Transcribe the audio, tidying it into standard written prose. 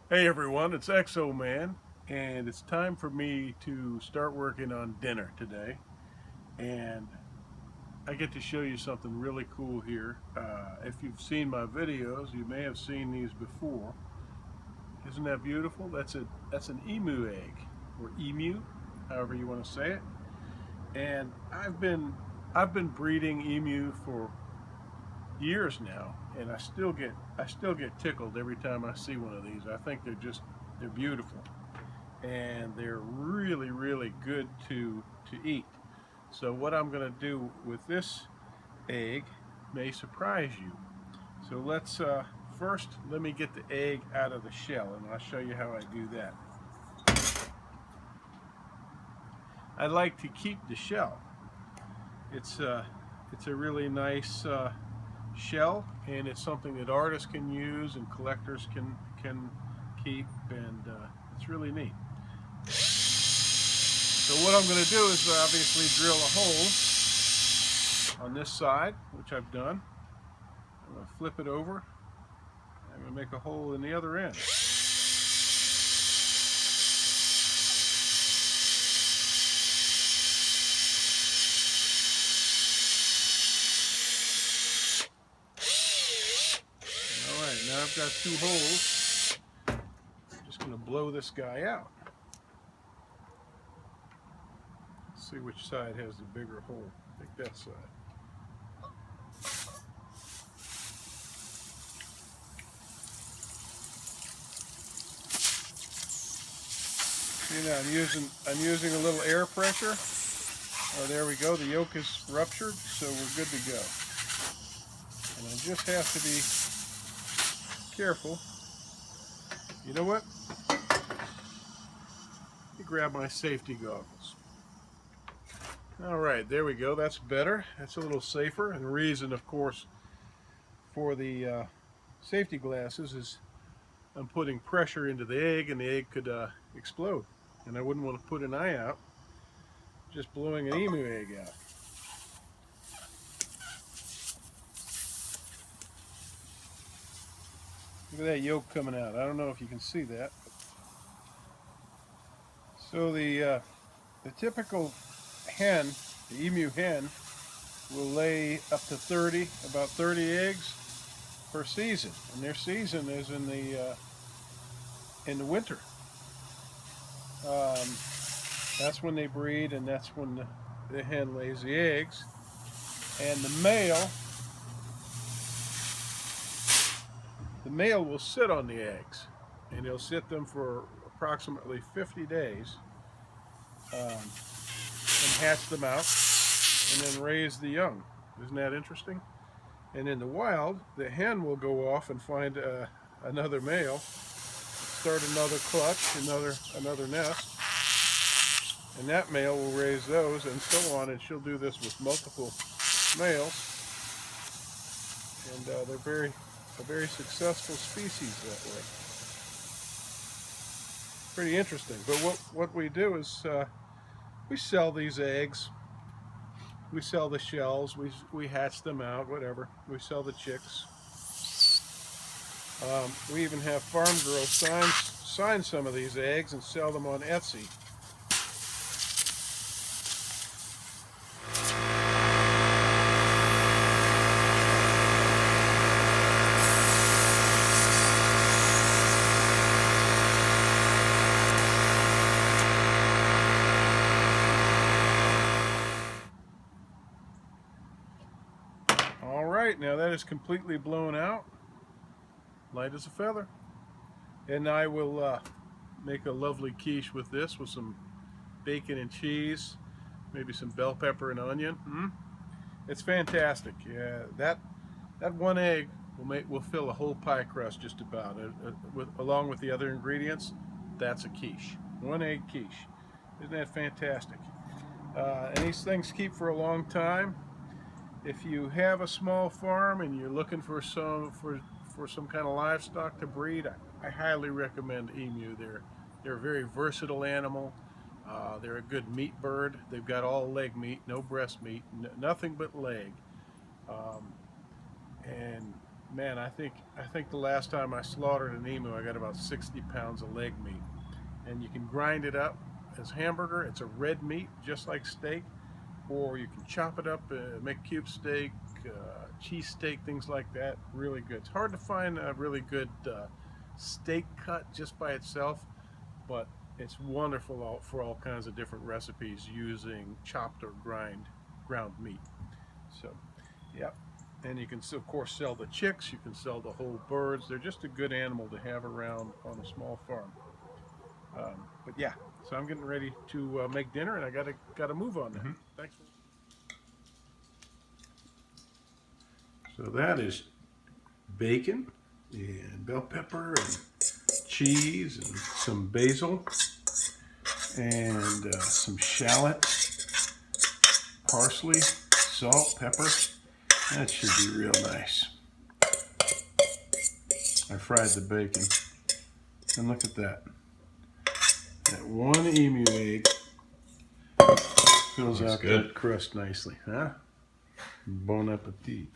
Hey everyone, it's Exoman, and it's time for me to start working on dinner today. And I get to show you something really cool here. If you've seen my videos, you may have seen these before. Isn't that beautiful? That's an emu egg, or emu, however you want to say it. And I've been breeding emu for years now, and I still get tickled every time I see one of these. I think they're beautiful, and they're really, really good to eat. So what I'm going to do with this egg may surprise you. So let's first let me get the egg out of the shell, and I'll show you how I do that. I like to keep the shell. It's a really nice shell, and it's something that artists can use and collectors can keep, and it's really neat. So what I'm going to do is obviously drill a hole on this side, which I've done. I'm going to flip it over. I'm going to make a hole in the other end. All right, now I've got two holes. I'm just going to blow this guy out. Let's see which side has the bigger hole. I think that side. See now I'm using a little air pressure. Oh, there we go. The yolk is ruptured, so we're good to go. And I just have to be careful. You know what? Let me grab my safety goggles. All right, there we go. That's better. That's a little safer. And the reason, of course, for the safety glasses is I'm putting pressure into the egg, and the egg could explode. And I wouldn't want to put an eye out just blowing an emu egg out. Look at that yolk coming out. I don't know if you can see that. So the typical hen, the emu hen, will lay up to about 30 eggs per season, and their season is in the winter. Um, that's when they breed, and that's when the hen lays the eggs. And the male will sit on the eggs, and he'll sit them for approximately 50 days, and hatch them out, and then raise the young. Isn't that interesting? And in the wild, the hen will go off and find another male, start another clutch, another nest, and that male will raise those, and so on. And she'll do this with multiple males, and they're a very successful species that way. Pretty interesting. But what we do is we sell these eggs. We sell the shells. We hatch them out. Whatever. We sell the chicks. We even have farm girls sign some of these eggs and sell them on Etsy. All right, now that is completely blown out, light as a feather. And I will make a lovely quiche with this, with some bacon and cheese, maybe some bell pepper and onion. It's fantastic. Yeah, that one egg will fill a whole pie crust just about. Along with the other ingredients, that's a quiche. One egg quiche. Isn't that fantastic? And these things keep for a long time. If you have a small farm and you're looking for some kind of livestock to breed, I highly recommend emu. They're a very versatile animal. They're a good meat bird. They've got all leg meat, no breast meat, nothing but leg. Um, and Man, I think the last time I slaughtered an emu, I got about 60 pounds of leg meat. And you can grind it up as hamburger. It's a red meat, just like steak, or you can chop it up, make cube steak, cheese steak, things like that. Really good. It's hard to find a really good steak cut just by itself, but it's wonderful for all kinds of different recipes using chopped or ground meat. So, yeah. And you can, of course, sell the chicks. You can sell the whole birds. They're just a good animal to have around on a small farm. But yeah, so I'm getting ready to make dinner, and I gotta move on now. Thanks. So that is bacon and bell pepper and cheese and some basil and some shallot, parsley, salt, pepper. That should be real nice. I fried the bacon, and look at that. That one emu egg fills out that crust nicely, huh? Bon appetit.